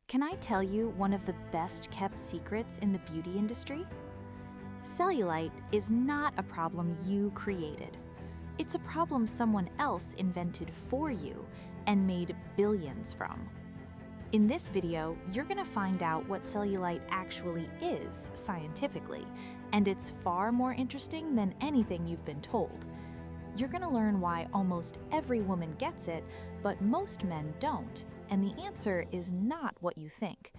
Can I tell you one of the best-kept secrets in the beauty industry? Cellulite is not a problem you created. It's a problem someone else invented for you and made billions from. In this video, you're going to find out what cellulite actually is scientifically, and it's far more interesting than anything you've been told. You're going to learn why almost every woman gets it, but most men don't, and the answer is not what you think.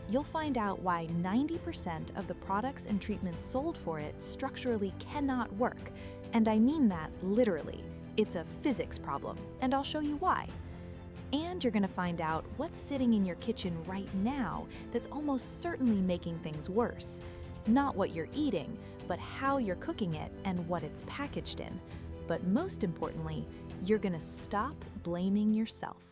You'll find out why 90% of the products and treatments sold for it structurally cannot work, and I mean that literally. It's a physics problem, and I'll show you why. And you're going to find out what's sitting in your kitchen right now that's almost certainly making things worse. Not what you're eating, but how you're cooking it and what it's packaged in. But most importantly, you're going to stop blaming yourself.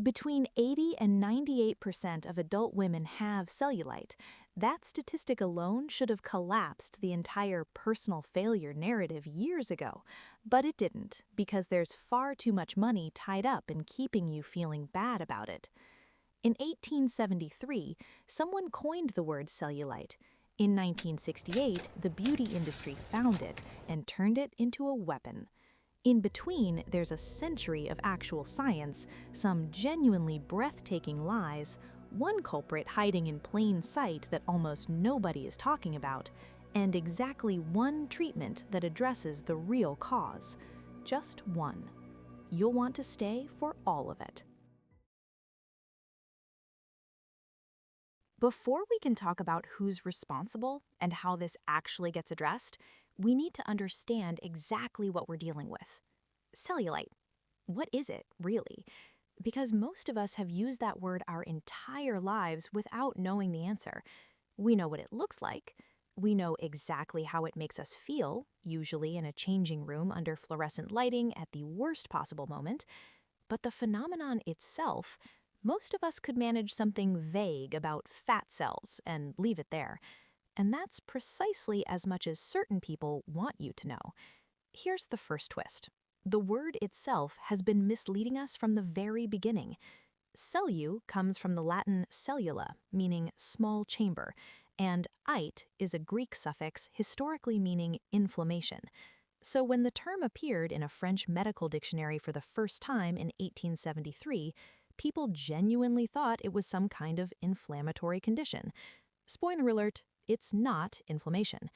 Between 80 and 98% of adult women have cellulite. That statistic alone should have collapsed the entire personal failure narrative years ago, but it didn't, because there's far too much money tied up in keeping you feeling bad about it. In 1873, someone coined the word cellulite. In 1968, the beauty industry found it and turned it into a weapon. In between, there's a century of actual science, some genuinely breathtaking lies, one culprit hiding in plain sight that almost nobody is talking about, and exactly one treatment that addresses the real cause. Just one. You'll want to stay for all of it. Before we can talk about who's responsible and how this actually gets addressed, we need to understand exactly what we're dealing with. Cellulite. What is it, really? Because most of us have used that word our entire lives without knowing the answer. We know what it looks like. We know exactly how it makes us feel, usually in a changing room under fluorescent lighting at the worst possible moment. But the phenomenon itself, most of us could manage something vague about fat cells and leave it there. And that's precisely as much as certain people want you to know. Here's the first twist. The word itself has been misleading us from the very beginning. Cellu comes from the Latin cellula, meaning small chamber, and ite is a Greek suffix historically meaning inflammation. So when the term appeared in a French medical dictionary for the first time in 1873, people genuinely thought it was some kind of inflammatory condition. Spoiler alert, it's not inflammation.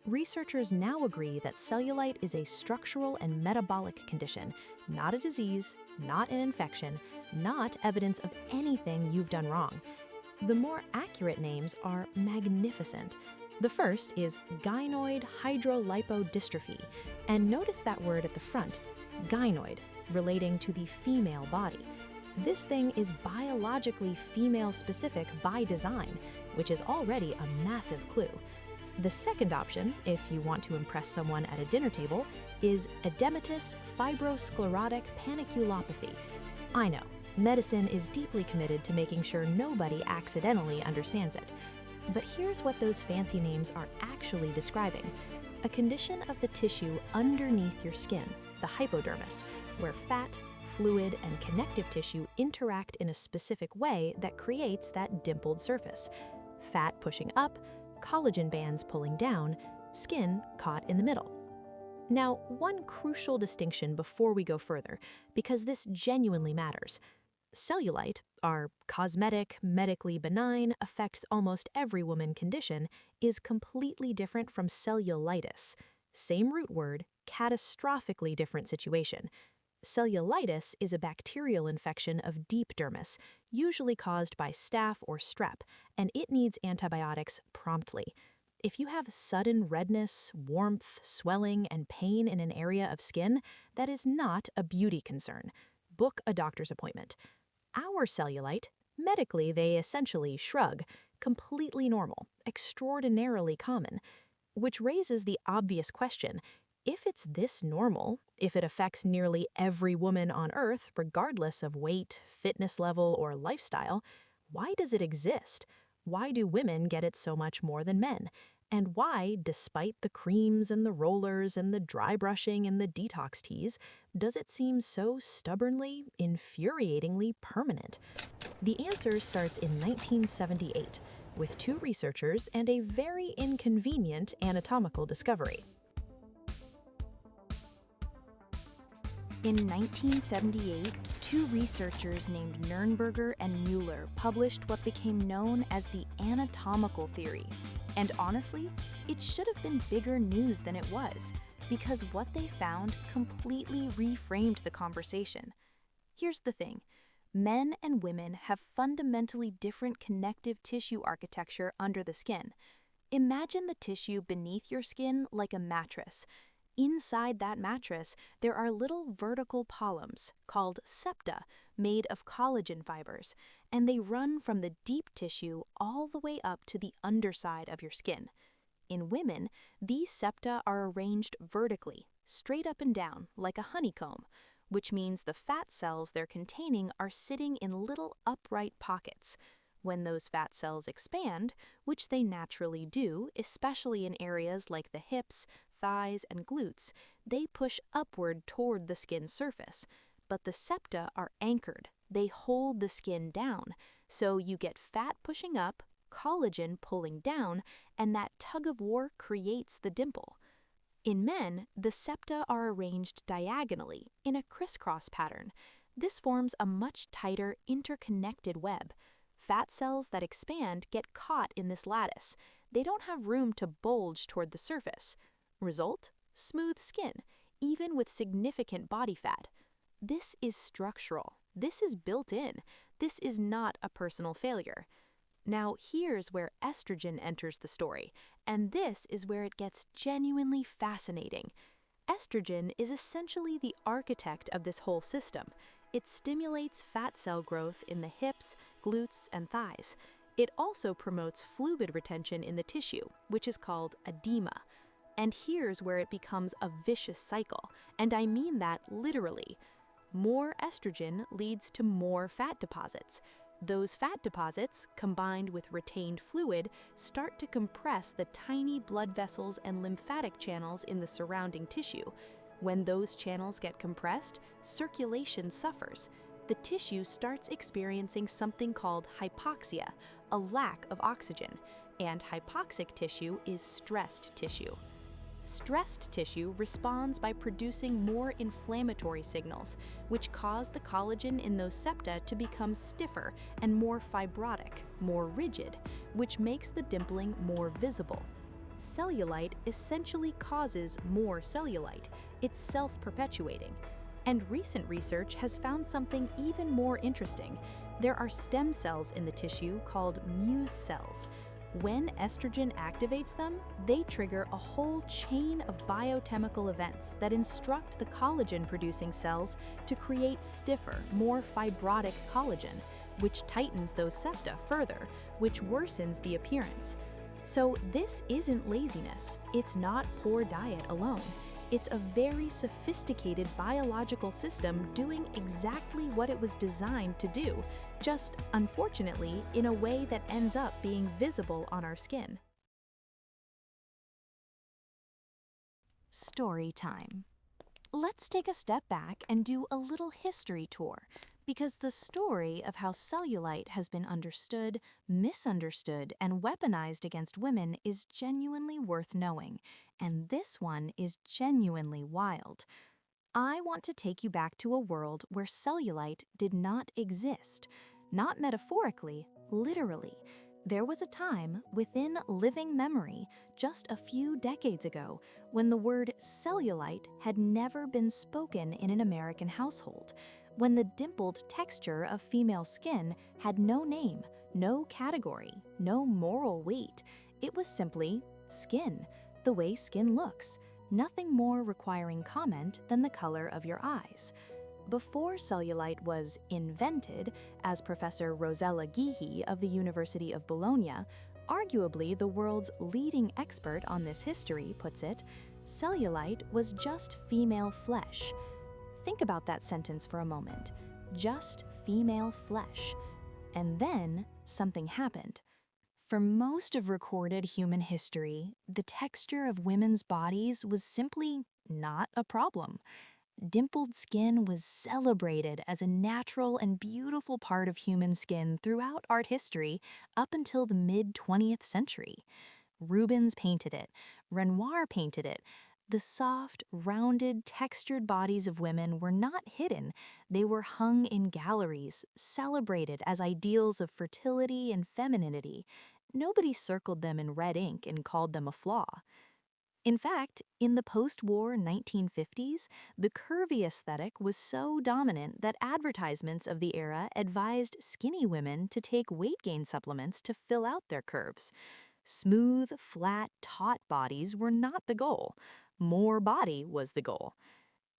Researchers now agree that cellulite is a structural and metabolic condition, not a disease, not an infection, not evidence of anything you've done wrong. The more accurate names are magnificent. The first is gynoid hydrolipodystrophy, and notice that word at the front, gynoid, relating to the female body. This thing is biologically female-specific by design, which is already a massive clue. The second option, if you want to impress someone at a dinner table, is edematous fibrosclerotic paniculopathy. I know, medicine is deeply committed to making sure nobody accidentally understands it. But here's what those fancy names are actually describing. A condition of the tissue underneath your skin, the hypodermis, where fat, fluid, and connective tissue interact in a specific way that creates that dimpled surface. Fat pushing up, collagen bands pulling down, skin caught in the middle. Now, one crucial distinction before we go further, because this genuinely matters. Cellulite, our cosmetic, medically benign, affects almost every woman condition, is completely different from cellulitis. Same root word, catastrophically different situation. Cellulitis is a bacterial infection of deep dermis, usually caused by staph or strep, and it needs antibiotics promptly. If you have sudden redness, warmth, swelling, and pain in an area of skin, that is not a beauty concern. Book a doctor's appointment. Our cellulite, medically they essentially shrug, completely normal, extraordinarily common, which raises the obvious question. If it's this normal, if it affects nearly every woman on Earth, regardless of weight, fitness level, or lifestyle, why does it exist? Why do women get it so much more than men? and why, despite the creams and the rollers and the dry brushing and the detox teas, does it seem so stubbornly, infuriatingly permanent? The answer starts in 1978 with two researchers and a very inconvenient anatomical discovery. In 1978, two researchers named Nernberger and Mueller published what became known as the anatomical theory. And honestly, it should have been bigger news than it was, because what they found completely reframed the conversation. Here's the thing. Men and women have fundamentally different connective tissue architecture under the skin. Imagine the tissue beneath your skin like a mattress. Inside that mattress, there are little vertical columns called septa made of collagen fibers, and they run from the deep tissue all the way up to the underside of your skin. In women, these septa are arranged vertically, straight up and down, like a honeycomb, which means the fat cells they're containing are sitting in little upright pockets. When those fat cells expand, which they naturally do, especially in areas like the hips, thighs, and glutes, they push upward toward the skin surface. But the septa are anchored. They hold the skin down, so you get fat pushing up, collagen pulling down, and that tug of war creates the dimple. In men, the septa are arranged diagonally in a crisscross pattern. This forms a much tighter, interconnected web. Fat cells that expand get caught in this lattice. They don't have room to bulge toward the surface. Result? Smooth skin, even with significant body fat. This is structural. This is built in. This is not a personal failure. Now, here's where estrogen enters the story, and this is where it gets genuinely fascinating. Estrogen is essentially the architect of this whole system. It stimulates fat cell growth in the hips, glutes, and thighs. It also promotes fluid retention in the tissue, which is called edema. And here's where it becomes a vicious cycle, and I mean that literally. More estrogen leads to more fat deposits. Those fat deposits, combined with retained fluid, start to compress the tiny blood vessels and lymphatic channels in the surrounding tissue. When those channels get compressed, circulation suffers. The tissue starts experiencing something called hypoxia, a lack of oxygen, and hypoxic tissue is stressed tissue. Stressed tissue responds by producing more inflammatory signals, which cause the collagen in those septa to become stiffer and more fibrotic, more rigid, which makes the dimpling more visible. Cellulite essentially causes more cellulite. It's self-perpetuating. And recent research has found something even more interesting. There are stem cells in the tissue called Muse cells. When estrogen activates them, they trigger a whole chain of biochemical events that instruct the collagen-producing cells to create stiffer, more fibrotic collagen, which tightens those septa further, which worsens the appearance. So this isn't laziness. It's not poor diet alone. It's a very sophisticated biological system doing exactly what it was designed to do, just unfortunately in a way that ends up being visible on our skin. Story time. Let's take a step back and do a little history tour, because the story of how cellulite has been understood, misunderstood, and weaponized against women is genuinely worth knowing, and this one is genuinely wild. I want to take you back to a world where cellulite did not exist. Not metaphorically, literally. There was a time within living memory, just a few decades ago, when the word cellulite had never been spoken in an American household, when the dimpled texture of female skin had no name, no category, no moral weight. It was simply skin, the way skin looks, nothing more requiring comment than the color of your eyes. Before cellulite was invented, as Professor Rosella Ghihi of the University of Bologna, arguably the world's leading expert on this history, puts it, cellulite was just female flesh. Think about that sentence for a moment. Just female flesh. And then something happened. For most of recorded human history, the texture of women's bodies was simply not a problem. Dimpled skin was celebrated as a natural and beautiful part of human skin throughout art history up until the mid-20th century. Rubens painted it, Renoir painted it. The soft, rounded, textured bodies of women were not hidden. They were hung in galleries, celebrated as ideals of fertility and femininity. Nobody circled them in red ink and called them a flaw. In fact, in the post-war 1950s, the curvy aesthetic was so dominant that advertisements of the era advised skinny women to take weight gain supplements to fill out their curves. Smooth, flat, taut bodies were not the goal. More body was the goal.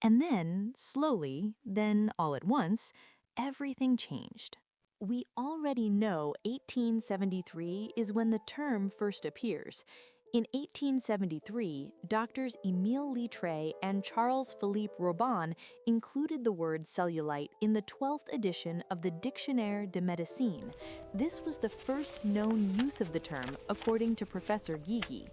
And then, slowly, then all at once, everything changed. We already know 1873 is when the term first appears. In 1873, doctors Émile Littré and Charles Philippe Robin included the word cellulite in the 12th edition of the Dictionnaire de Médecine. This was the first known use of the term, according to Professor Guigui.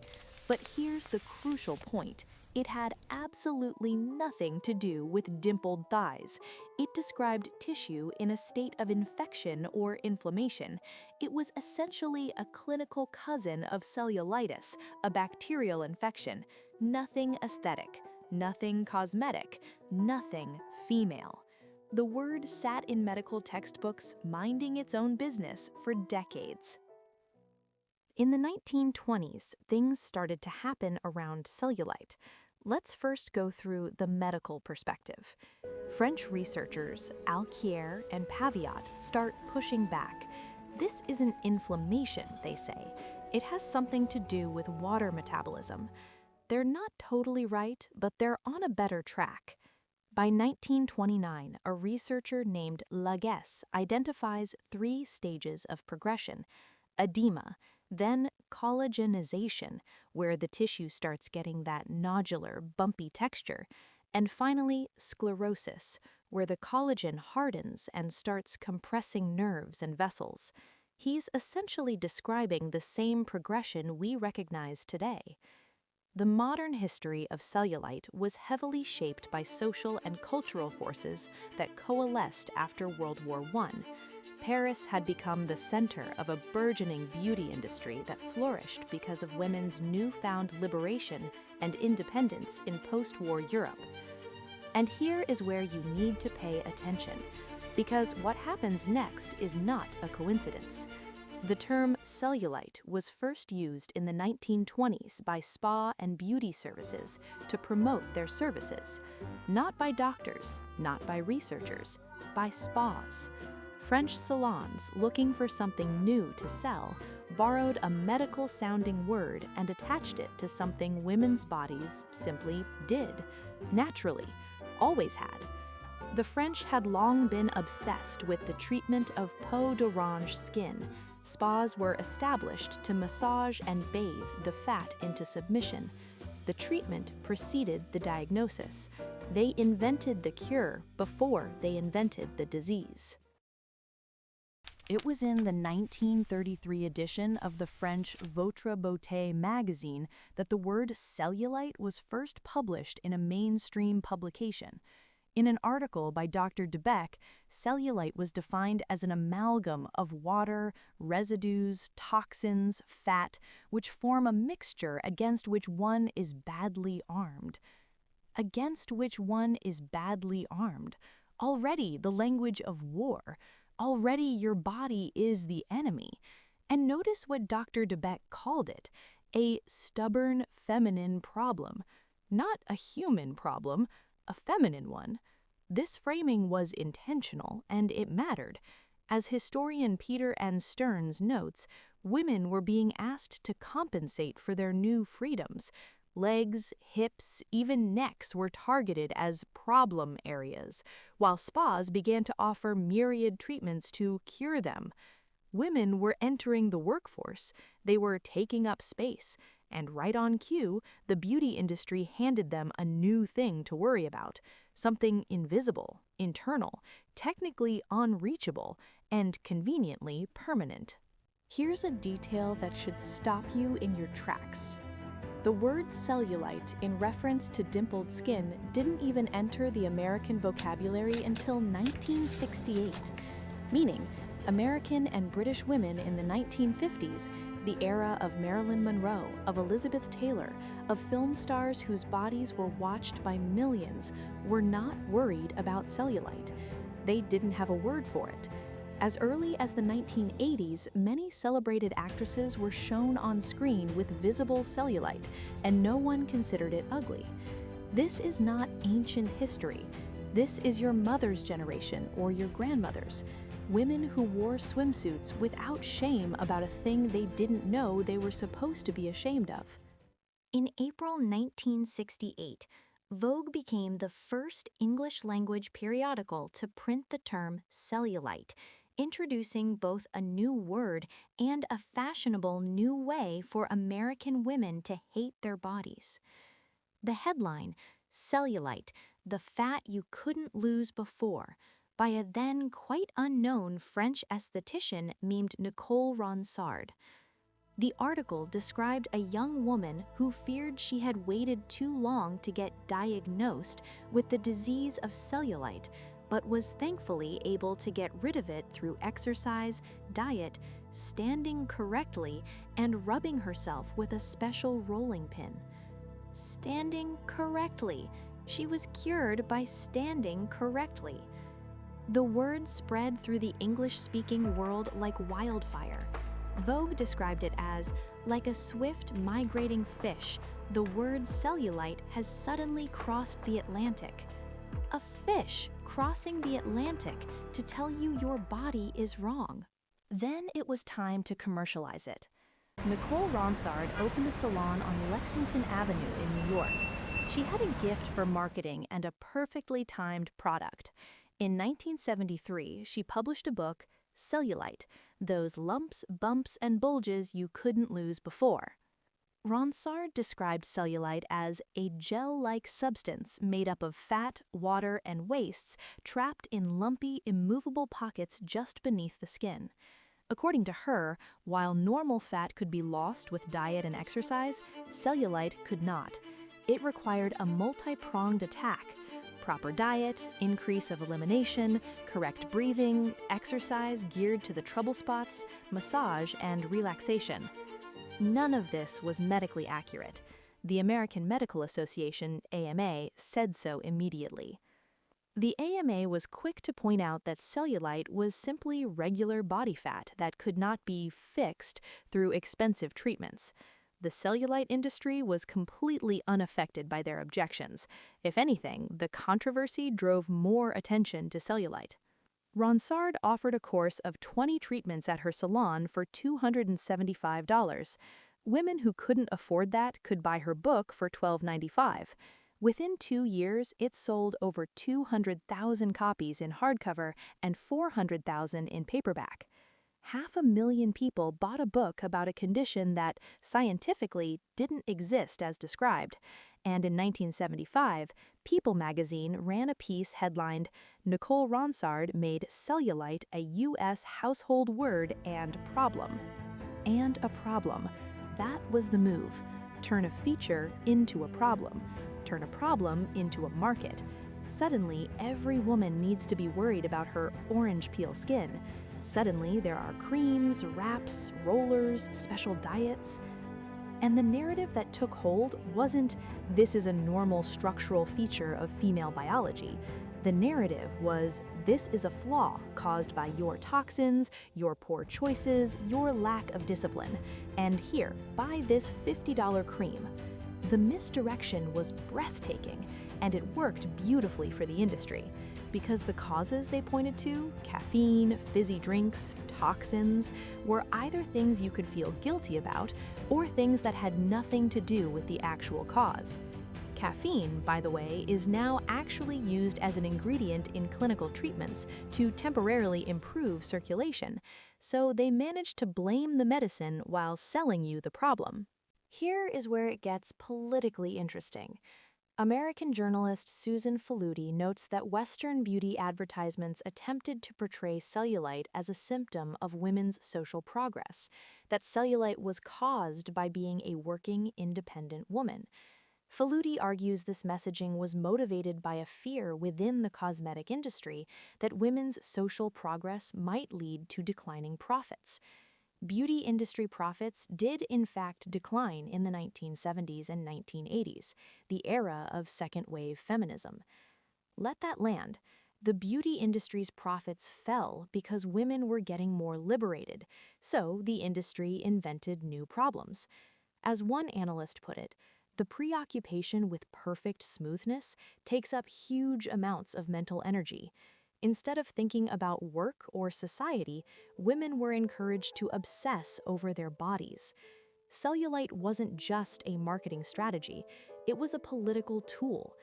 But here's the crucial point. It had absolutely nothing to do with dimpled thighs. It described tissue in a state of infection or inflammation. It was essentially a clinical cousin of cellulitis, a bacterial infection. Nothing aesthetic, nothing cosmetic, nothing female. The word sat in medical textbooks minding its own business for decades. In the 1920s, things started to happen around cellulite. Let's first go through the medical perspective. French researchers Alquier and Paviot start pushing back. This isn't inflammation, they say. It has something to do with water metabolism. They're not totally right, but they're on a better track. By 1929, a researcher named Laguesse identifies 3 stages of progression: edema, then collagenization, where the tissue starts getting that nodular, bumpy texture, and finally sclerosis, where the collagen hardens and starts compressing nerves and vessels. He's essentially describing the same progression we recognize today. The modern history of cellulite was heavily shaped by social and cultural forces that coalesced after World War I. Paris had become the center of a burgeoning beauty industry that flourished because of women's newfound liberation and independence in post-war Europe. And here is where you need to pay attention, because what happens next is not a coincidence. The term cellulite was first used in the 1920s by spa and beauty services to promote their services. Not by doctors, not by researchers, by spas. French salons, looking for something new to sell, borrowed a medical-sounding word and attached it to something women's bodies simply did, naturally, always had. The French had long been obsessed with the treatment of peau d'orange skin. Spas were established to massage and bathe the fat into submission. The treatment preceded the diagnosis. They invented the cure before they invented the disease. It was in the 1933 edition of the French Votre Beauté magazine that the word cellulite was first published in a mainstream publication. In an article by Dr. Debec, cellulite was defined as an amalgam of water, residues, toxins, fat, which form a mixture against which one is badly armed. Against which one is badly armed. Already the language of war. Already your body is the enemy. And notice what Dr. Debec called it: a stubborn feminine problem. Not a human problem, a feminine one. This framing was intentional, and it mattered. As historian Peter N. Stearns notes, women were being asked to compensate for their new freedoms. Legs, hips, even necks were targeted as problem areas, while spas began to offer myriad treatments to cure them. Women were entering the workforce. They were taking up space. And right on cue, the beauty industry handed them a new thing to worry about, something invisible, internal, technically unreachable, and conveniently permanent. Here's a detail that should stop you in your tracks. The word cellulite, in reference to dimpled skin, didn't even enter the American vocabulary until 1968, meaning American and British women in the 1950s, the era of Marilyn Monroe, of Elizabeth Taylor, of film stars whose bodies were watched by millions, were not worried about cellulite. They didn't have a word for it. As early as the 1980s, many celebrated actresses were shown on screen with visible cellulite, and no one considered it ugly. This is not ancient history. This is your mother's generation or your grandmother's. Women who wore swimsuits without shame about a thing they didn't know they were supposed to be ashamed of. In April 1968, Vogue became the first English-language periodical to print the term cellulite, introducing both a new word and a fashionable new way for American women to hate their bodies. The headline, Cellulite, the fat you couldn't lose before, by a then quite unknown French esthetician named Nicole Ronsard. The article described a young woman who feared she had waited too long to get diagnosed with the disease of cellulite, but was thankfully able to get rid of it through exercise, diet, standing correctly, and rubbing herself with a special rolling pin. Standing correctly. She was cured by standing correctly. The word spread through the English-speaking world like wildfire. Vogue described it as, like a swift migrating fish, the word cellulite has suddenly crossed the Atlantic. A fish crossing the Atlantic to tell you your body is wrong. Then it was time to commercialize it. Nicole Ronsard opened a salon on Lexington Avenue in New York. She had a gift for marketing and a perfectly timed product. In 1973, she published a book, Cellulite, Those Lumps, Bumps, and Bulges You Couldn't Lose Before. Ronsard described cellulite as a gel-like substance made up of fat, water, and wastes trapped in lumpy, immovable pockets just beneath the skin. According to her, while normal fat could be lost with diet and exercise, cellulite could not. It required a multi-pronged attack: proper diet, increase of elimination, correct breathing, exercise geared to the trouble spots, massage, and relaxation. None of this was medically accurate. The American Medical Association, AMA, said so immediately. The AMA was quick to point out that cellulite was simply regular body fat that could not be fixed through expensive treatments. The cellulite industry was completely unaffected by their objections. If anything, the controversy drove more attention to cellulite. Ronsard offered a course of 20 treatments at her salon for $275. Women who couldn't afford that could buy her book for $12.95. Within 2 years, it sold over 200,000 copies in hardcover and 400,000 in paperback. 500,000 people bought a book about a condition that, scientifically, didn't exist as described. And in 1975, People magazine ran a piece headlined, Nicole Ronsard made cellulite a U.S. household word and problem. And a problem. That was the move. Turn a feature into a problem. Turn a problem into a market. Suddenly, every woman needs to be worried about her orange peel skin. Suddenly, there are creams, wraps, rollers, special diets. And the narrative that took hold wasn't, this is a normal structural feature of female biology. The narrative was, this is a flaw caused by your toxins, your poor choices, your lack of discipline. And here, buy this $50 cream. The misdirection was breathtaking, and it worked beautifully for the industry. Because the causes they pointed to, caffeine, fizzy drinks, toxins, were either things you could feel guilty about or things that had nothing to do with the actual cause. Caffeine, by the way, is now actually used as an ingredient in clinical treatments to temporarily improve circulation, so they managed to blame the medicine while selling you the problem. Here is where it gets politically interesting. American journalist Susan Faludi notes that Western beauty advertisements attempted to portray cellulite as a symptom of women's social progress, that cellulite was caused by being a working, independent woman. Faludi argues this messaging was motivated by a fear within the cosmetic industry that women's social progress might lead to declining profits. Beauty industry profits did in fact decline in the 1970s and 1980s, the era of second-wave feminism. Let that land. The beauty industry's profits fell because women were getting more liberated, so the industry invented new problems. As one analyst put it, the preoccupation with perfect smoothness takes up huge amounts of mental energy. Instead of thinking about work or society, women were encouraged to obsess over their bodies. Cellulite wasn't just a marketing strategy, it was a political tool.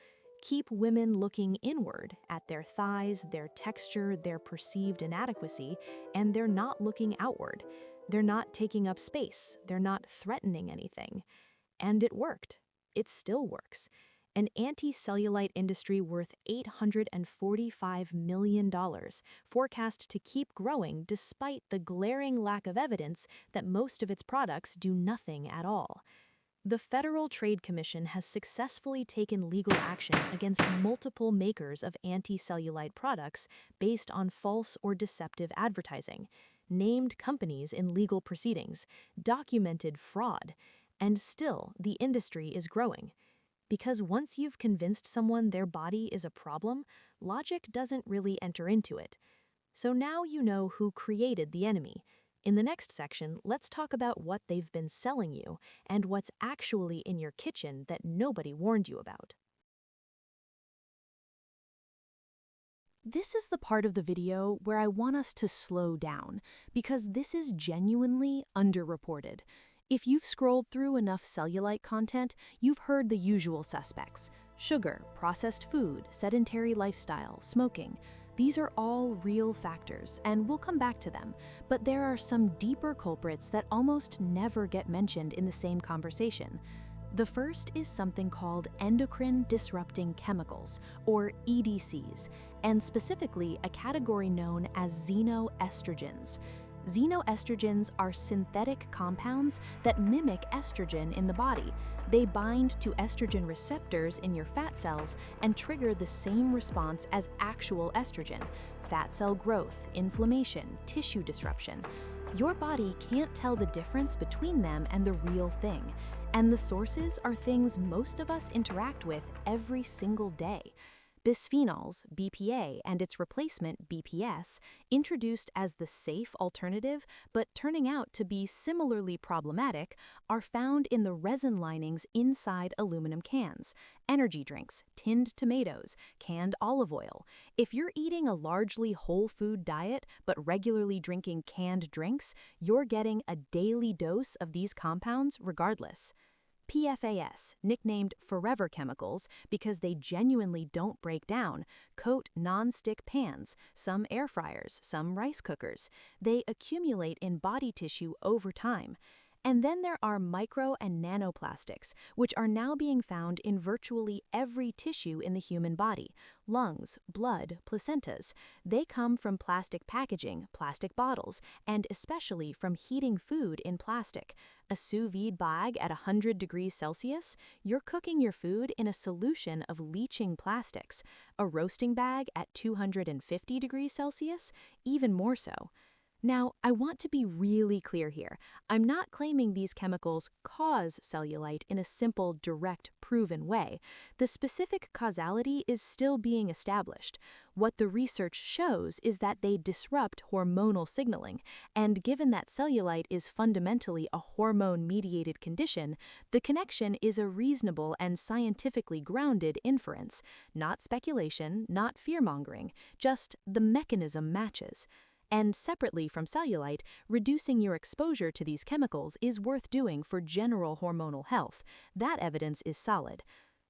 Keep women looking inward at their thighs, their texture, their perceived inadequacy, and they're not looking outward. They're not taking up space, they're not threatening anything. And it worked. It still works. An anti-cellulite industry worth $845 million, forecast to keep growing despite the glaring lack of evidence that most of its products do nothing at all. The Federal Trade Commission has successfully taken legal action against multiple makers of anti-cellulite products based on false or deceptive advertising, named companies in legal proceedings, documented fraud, and still the industry is growing. Because once you've convinced someone their body is a problem, logic doesn't really enter into it. So now you know who created the enemy. In the next section, let's talk about what they've been selling you and what's actually in your kitchen that nobody warned you about. This is the part of the video where I want us to slow down, because this is genuinely underreported. If you've scrolled through enough cellulite content, you've heard the usual suspects: sugar, processed food, sedentary lifestyle, smoking. These are all real factors, and we'll come back to them, but there are some deeper culprits that almost never get mentioned in the same conversation. The first is something called endocrine disrupting chemicals, or EDCs, and specifically a category known as xenoestrogens. Xenoestrogens are synthetic compounds that mimic estrogen in the body. They bind to estrogen receptors in your fat cells and trigger the same response as actual estrogen: fat cell growth, inflammation, tissue disruption. Your body can't tell the difference between them and the real thing, and the sources are things most of us interact with every single day. Bisphenols, BPA, and its replacement, BPS, introduced as the safe alternative but turning out to be similarly problematic, are found in the resin linings inside aluminum cans, energy drinks, tinned tomatoes, canned olive oil. If you're eating a largely whole food diet but regularly drinking canned drinks, you're getting a daily dose of these compounds regardless. PFAS, nicknamed forever chemicals because they genuinely don't break down, coat non-stick pans, some air fryers, some rice cookers. They accumulate in body tissue over time. And then there are micro and nanoplastics, which are now being found in virtually every tissue in the human body: lungs, blood, placentas. They come from plastic packaging, plastic bottles, and especially from heating food in plastic. A sous vide bag at 100 degrees Celsius, you're cooking your food in a solution of leaching plastics. A roasting bag at 250 degrees Celsius, even more so. Now, I want to be really clear here. I'm not claiming these chemicals cause cellulite in a simple, direct, proven way. The specific causality is still being established. What the research shows is that they disrupt hormonal signaling, and given that cellulite is fundamentally a hormone-mediated condition, the connection is a reasonable and scientifically grounded inference, not speculation, not fear-mongering, just the mechanism matches. And separately from cellulite, reducing your exposure to these chemicals is worth doing for general hormonal health. That evidence is solid.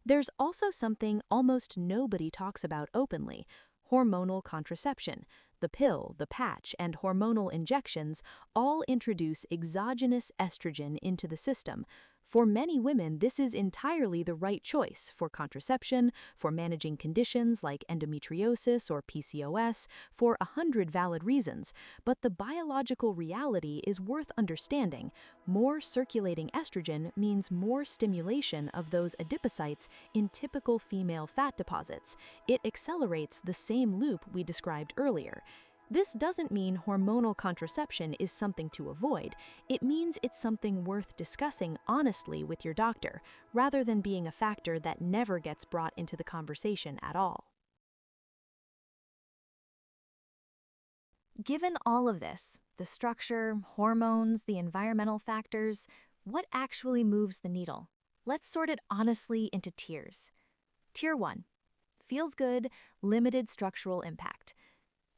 There's also something almost nobody talks about openly: hormonal contraception. The pill, the patch, and hormonal injections all introduce exogenous estrogen into the system. For many women, this is entirely the right choice for contraception, for managing conditions like endometriosis or PCOS, for 100 valid reasons. But the biological reality is worth understanding. More circulating estrogen means more stimulation of those adipocytes in typical female fat deposits. It accelerates the same loop we described earlier. This doesn't mean hormonal contraception is something to avoid. It means it's something worth discussing honestly with your doctor, rather than being a factor that never gets brought into the conversation at all. Given all of this, the structure, hormones, the environmental factors, what actually moves the needle? Let's sort it honestly into tiers. Tier 1. Feels good, limited structural impact.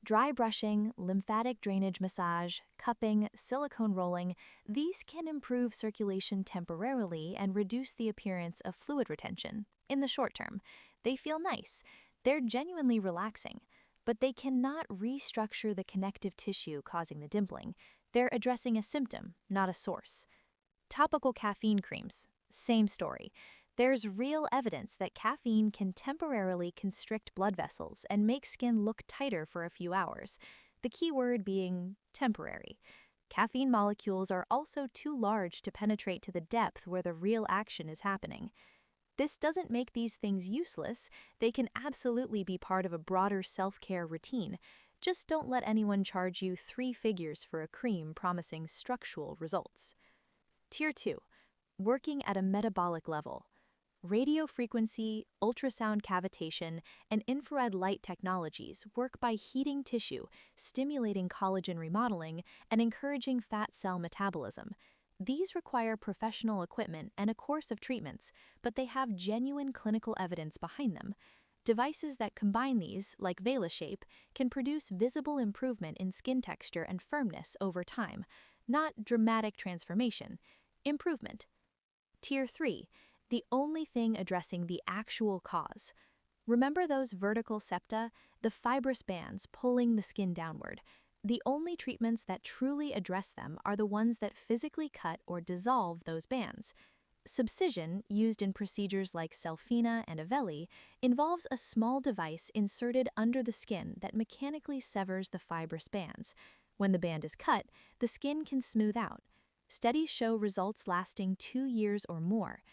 Dry brushing, lymphatic drainage massage, cupping, silicone rolling, these can improve circulation temporarily and reduce the appearance of fluid retention. In the short term, they feel nice. They're genuinely relaxing, but they cannot restructure the connective tissue causing the dimpling. They're addressing a symptom, not a source. Topical caffeine creams, same story. There's real evidence that caffeine can temporarily constrict blood vessels and make skin look tighter for a few hours, the key word being temporary. Caffeine molecules are also too large to penetrate to the depth where the real action is happening. This doesn't make these things useless. They can absolutely be part of a broader self-care routine. Just don't let anyone charge you 3 figures for a cream promising structural results. Tier 2. Working at a metabolic level. Radiofrequency, ultrasound cavitation, and infrared light technologies work by heating tissue, stimulating collagen remodeling, and encouraging fat cell metabolism. These require professional equipment and a course of treatments, but they have genuine clinical evidence behind them. Devices that combine these, like VelaShape, can produce visible improvement in skin texture and firmness over time, not dramatic transformation, improvement. Tier 3. The only thing addressing the actual cause. Remember those vertical septa, the fibrous bands pulling the skin downward? The only treatments that truly address them are the ones that physically cut or dissolve those bands. Subcision, used in procedures like Selfina and Avelli, involves a small device inserted under the skin that mechanically severs the fibrous bands. When the band is cut, the skin can smooth out. Studies show results lasting 2 years or more.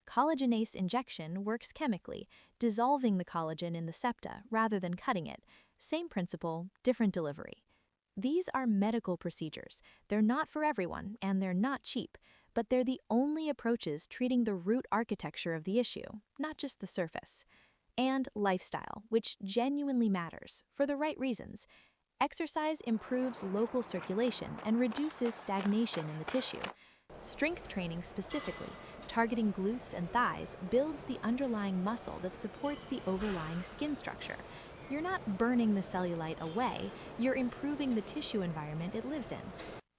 Collagenase injection works chemically, dissolving the collagen in the septa rather than cutting it. Same principle, different delivery. These are medical procedures. They're not for everyone, and they're not cheap, but they're the only approaches treating the root architecture of the issue, not just the surface. And lifestyle, which genuinely matters, for the right reasons. Exercise improves local circulation and reduces stagnation in the tissue. Strength training specifically, targeting glutes and thighs, builds the underlying muscle that supports the overlying skin structure. You're not burning the cellulite away, you're improving the tissue environment it lives in.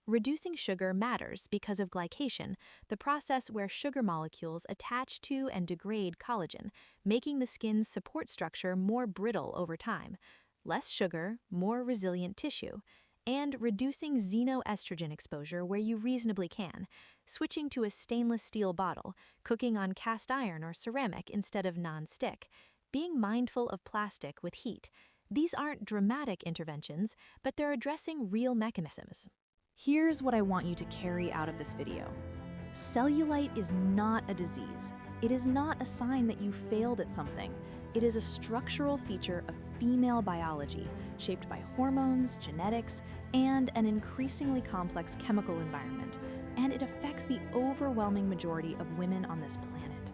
Reducing sugar matters because of glycation, the process where sugar molecules attach to and degrade collagen, making the skin's support structure more brittle over time. Less sugar, more resilient tissue. And reducing xenoestrogen exposure where you reasonably can, switching to a stainless steel bottle, cooking on cast iron or ceramic instead of non-stick, being mindful of plastic with heat. These aren't dramatic interventions, but they're addressing real mechanisms. Here's what I want you to carry out of this video. Cellulite is not a disease. It is not a sign that you failed at something. It is a structural feature of female biology, shaped by hormones, genetics, and an increasingly complex chemical environment, and it affects the overwhelming majority of women on this planet.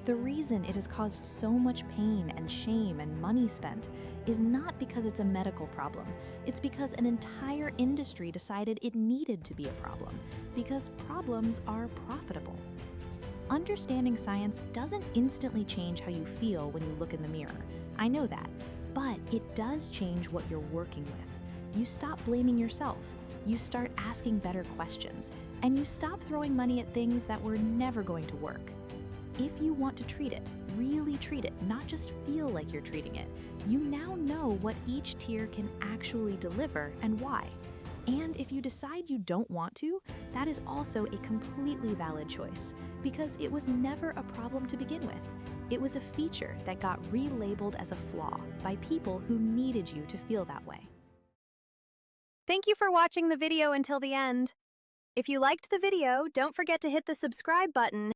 The reason it has caused so much pain and shame and money spent is not because it's a medical problem. It's because an entire industry decided it needed to be a problem, because problems are profitable. Understanding science doesn't instantly change how you feel when you look in the mirror. I know that, but it does change what you're working with. You stop blaming yourself, you start asking better questions, and you stop throwing money at things that were never going to work. If you want to treat it, really treat it, not just feel like you're treating it, you now know what each tier can actually deliver and why. And if you decide you don't want to, that is also a completely valid choice, because it was never a problem to begin with. It was a feature that got relabeled as a flaw by people who needed you to feel that way. Thank you for watching the video until the end. If you liked the video, don't forget to hit the subscribe button